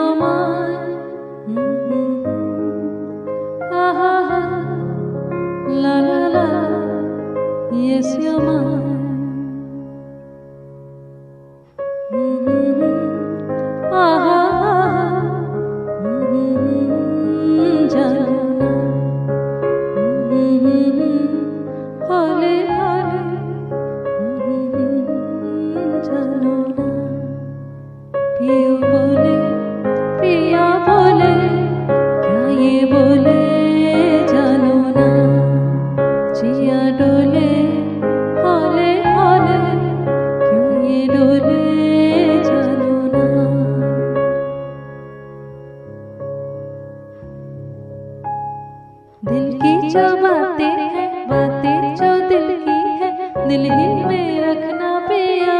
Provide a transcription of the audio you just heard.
you're mine. Ah, ah, ah. La la la, yes you're mine. Ah, ah, ah. जानो ना, हौले हौले जानो ना, पियो बोले पिया बोले, क्या ये बोले जानो ना, जिया डोले हौले हौले, क्यों ये डोले जानो ना। दिल की जो बातें हैं, बातें जो दिल की है, दिल ही में रखना पिया।